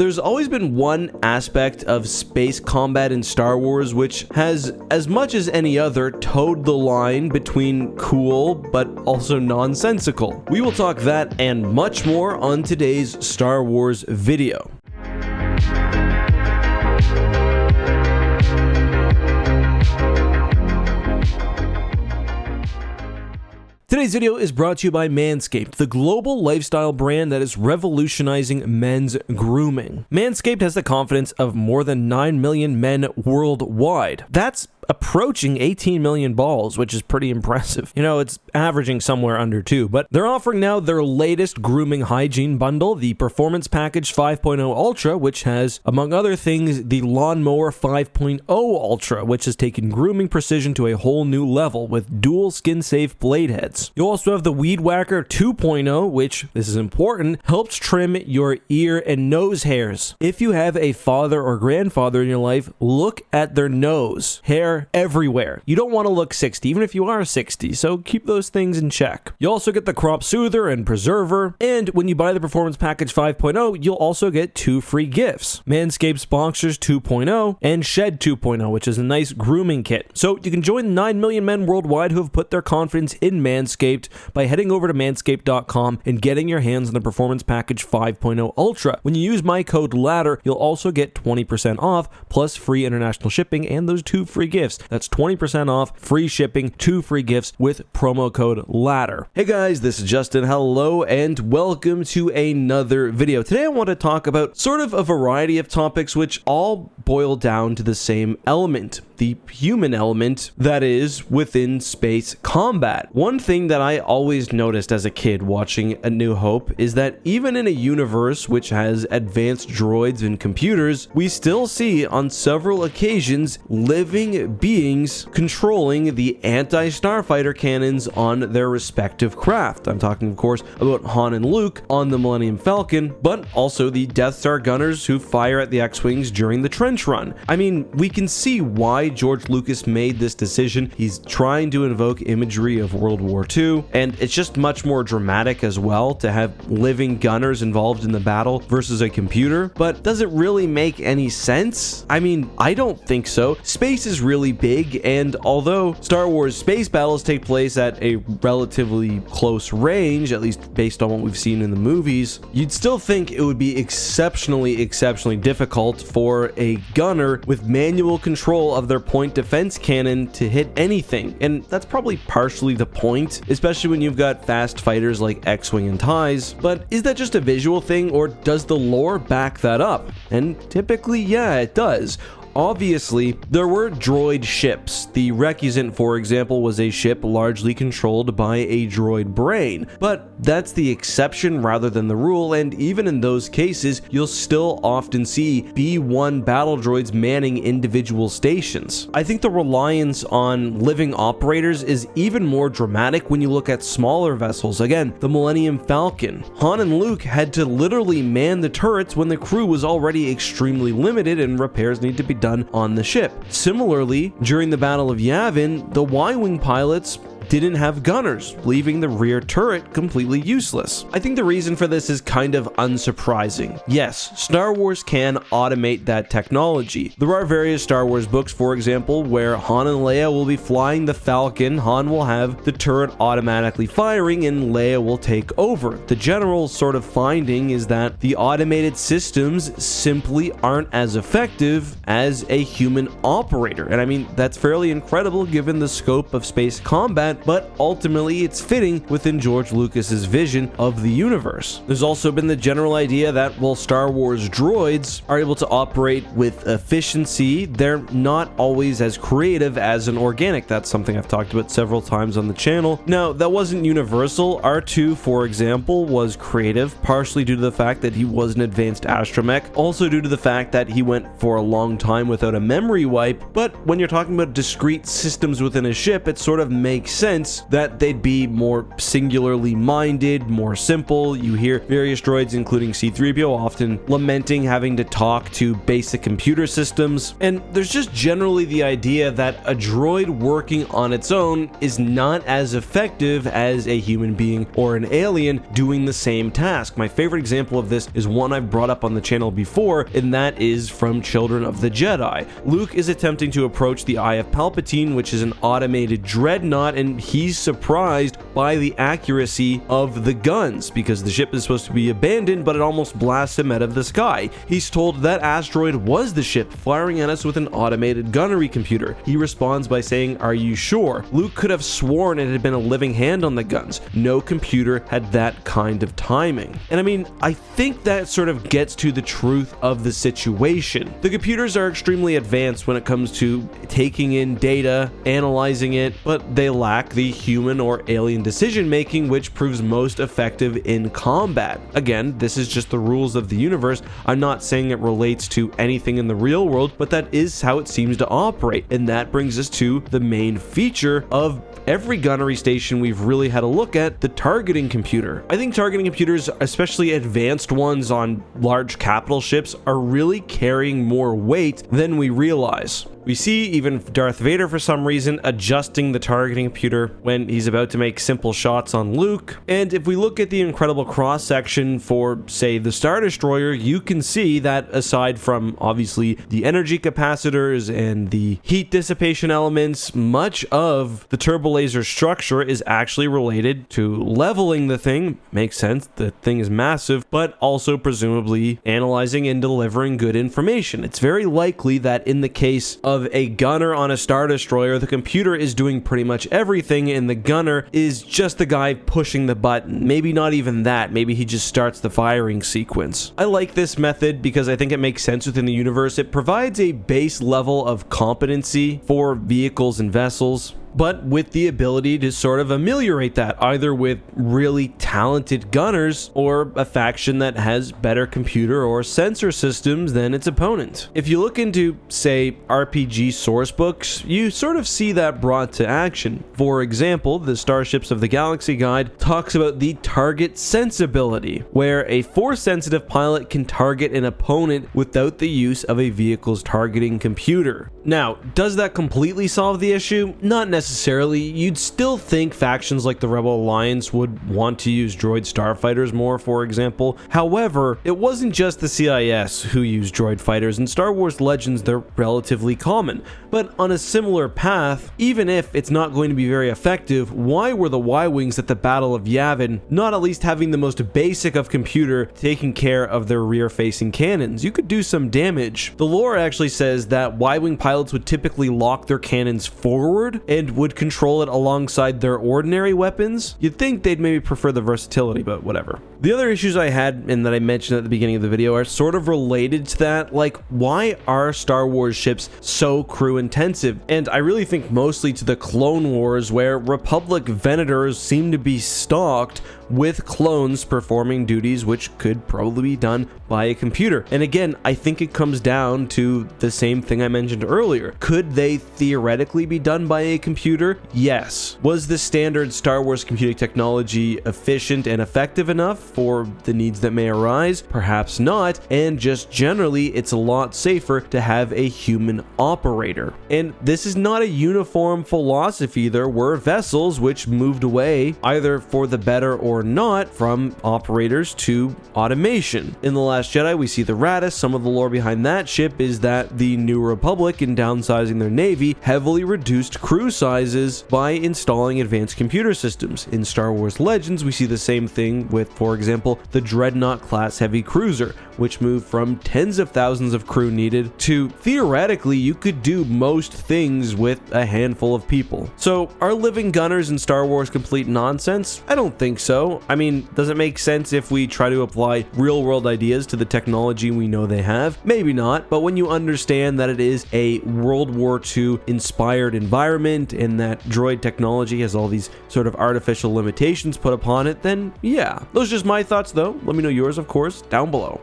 there's always been one aspect of space combat in Star Wars which has, as much as any other, towed the line between cool but also nonsensical. We will talk that and much more on today's Star Wars video. Today's video is brought to you by Manscaped, the global lifestyle brand that is revolutionizing men's grooming. Manscaped has the confidence of more than 9 million men worldwide. That's approaching 18 million balls, which is pretty impressive. You know, it's averaging somewhere under 2, but they're offering now their latest grooming hygiene bundle, the Performance Package 5.0 Ultra, which has, among other things, the Lawnmower 5.0 Ultra, which has taken grooming precision to a whole new level with dual skin-safe blade heads. You also have the Weed Whacker 2.0, which, this is important, helps trim your ear and nose hairs. If you have a father or grandfather in your life, look at their nose. Hair everywhere. You don't want to look 60, even if you are 60, so keep those things in check. You also get the Crop Soother and Preserver, and when you buy the Performance Package 5.0, you'll also get 2 free gifts: Manscaped's Boxers 2.0 and Shed 2.0, which is a nice grooming kit. So you can join 9 million men worldwide who have put their confidence in Manscaped by heading over to manscaped.com and getting your hands on the Performance Package 5.0 Ultra. When you use my code LADDER, you'll also get 20% off, plus free international shipping and those 2 free gifts. That's 20% off, free shipping, 2 free gifts with promo code LADDER. Hey guys, this is Justin. Hello and welcome to another video. Today I want to talk about sort of a variety of topics which all boil down to the same element, the human element that is within space combat. One thing that I always noticed as a kid watching A New Hope is that even in a universe which has advanced droids and computers, we still see on several occasions living beings controlling the anti-starfighter cannons on their respective craft. I'm talking, of course, about Han and Luke on the Millennium Falcon, but also the Death Star gunners who fire at the X-Wings during the trench run. I mean, we can see why George Lucas made this decision. He's trying to invoke imagery of World War II, and it's just much more dramatic as well to have living gunners involved in the battle versus a computer. But does it really make any sense? I mean, I don't think so. Space is really big, and although Star Wars space battles take place at a relatively close range, at least based on what we've seen in the movies, you'd still think it would be exceptionally difficult for a gunner with manual control of their point defense cannon to hit anything. And that's probably partially the point, especially when you've got fast fighters like X-Wing and TIEs. But is that just a visual thing, or does the lore back that up? And typically, yeah, it does. Obviously, there were droid ships. The Recusant, for example, was a ship largely controlled by a droid brain, but that's the exception rather than the rule, and even in those cases, you'll still often see B-1 battle droids manning individual stations. I think the reliance on living operators is even more dramatic when you look at smaller vessels. Again, the Millennium Falcon. Han and Luke had to literally man the turrets when the crew was already extremely limited and repairs need to be done on the ship. Similarly, during the Battle of Yavin, the Y-Wing pilots didn't have gunners, leaving the rear turret completely useless. I think the reason for this is kind of unsurprising. Yes, Star Wars can automate that technology. There are various Star Wars books, for example, where Han and Leia will be flying the Falcon, Han will have the turret automatically firing, and Leia will take over. The general sort of finding is that the automated systems simply aren't as effective as a human operator. And I mean, that's fairly incredible given the scope of space combat, but ultimately it's fitting within George Lucas's vision of the universe. There's also been the general idea that while Star Wars droids are able to operate with efficiency, they're not always as creative as an organic. That's something I've talked about several times on the channel. Now, that wasn't universal. R2, for example, was creative, partially due to the fact that he was an advanced astromech, also due to the fact that he went for a long time without a memory wipe. But when you're talking about discrete systems within a ship, it sort of makes sense that they'd be more singularly minded, more simple. You hear various droids, including C-3PO, often lamenting having to talk to basic computer systems, and there's just generally the idea that a droid working on its own is not as effective as a human being or an alien doing the same task. My favorite example of this is one I've brought up on the channel before, and that is from Children of the Jedi. Luke is attempting to approach the Eye of Palpatine, which is an automated dreadnought, and he's surprised by the accuracy of the guns because the ship is supposed to be abandoned, but it almost blasts him out of the sky. He's told that asteroid was the ship firing at us with an automated gunnery computer. He responds by saying, "Are you sure?" Luke could have sworn it had been a living hand on the guns. No computer had that kind of timing. And I mean, I think that sort of gets to the truth of the situation. The computers are extremely advanced when it comes to taking in data, analyzing it, but they lack the human or alien decision making, which proves most effective in combat. Again, this is just the rules of the universe. I'm not saying it relates to anything in the real world, but that is how it seems to operate. And that brings us to the main feature of every gunnery station we've really had a look at, the targeting computer. I think targeting computers, especially advanced ones on large capital ships, are really carrying more weight than we realize. We see even Darth Vader, for some reason, adjusting the targeting computer when he's about to make simple shots on Luke. And if we look at the incredible cross-section for, say, the Star Destroyer, you can see that aside from, obviously, the energy capacitors and the heat dissipation elements, much of the turbolaser structure is actually related to leveling the thing. Makes sense, the thing is massive, but also presumably analyzing and delivering good information. It's very likely that in the case of a gunner on a Star Destroyer, the computer is doing pretty much everything, and the gunner is just the guy pushing the button. Maybe not even that, maybe he just starts the firing sequence. I like this method because I think it makes sense within the universe. It provides a base level of competency for vehicles and vessels, but with the ability to sort of ameliorate that, either with really talented gunners or a faction that has better computer or sensor systems than its opponent. If you look into, say, RPG source books, you sort of see that brought to action. For example, the Starships of the Galaxy Guide talks about the target sensibility, where a force-sensitive pilot can target an opponent without the use of a vehicle's targeting computer. Now, does that completely solve the issue? Not necessarily. You'd still think factions like the Rebel Alliance would want to use droid starfighters more, for example. However, it wasn't just the CIS who used droid fighters. In Star Wars Legends, they're relatively common. But on a similar path, even if it's not going to be very effective, why were the Y-Wings at the Battle of Yavin not at least having the most basic of computer taking care of their rear-facing cannons? You could do some damage. The lore actually says that Y-Wing pilots would typically lock their cannons forward and would control it alongside their ordinary weapons. You'd think they'd maybe prefer the versatility, but whatever. The other issues I had, and that I mentioned at the beginning of the video, are sort of related to that. Like, why are Star Wars ships so crew intensive? And I really think mostly to the Clone Wars, where Republic Venators seem to be stocked with clones performing duties which could probably be done by a computer. And again, I think it comes down to the same thing I mentioned earlier. Could they theoretically be done by a computer? Yes. Was the standard Star Wars computing technology efficient and effective enough for the needs that may arise? Perhaps not. And just generally, it's a lot safer to have a human operator. And this is not a uniform philosophy. There were vessels which moved away, either for the better or not, from operators to automation. In The Last Jedi, we see the Raddus. Some of the lore behind that ship is that the New Republic, in downsizing their navy, heavily reduced crew sizes by installing advanced computer systems. In Star Wars Legends, we see the same thing with, for example, the Dreadnought class heavy cruiser, which moved from tens of thousands of crew needed to, theoretically, you could do most things with a handful of people. So are living gunners in Star Wars complete nonsense? I don't think so. I mean, does it make sense if we try to apply real world ideas to the technology we know they have? Maybe not, but when you understand that it is a World War II inspired environment and that droid technology has all these sort of artificial limitations put upon it, then yeah. Those are just my thoughts though. Let me know yours, of course, down below.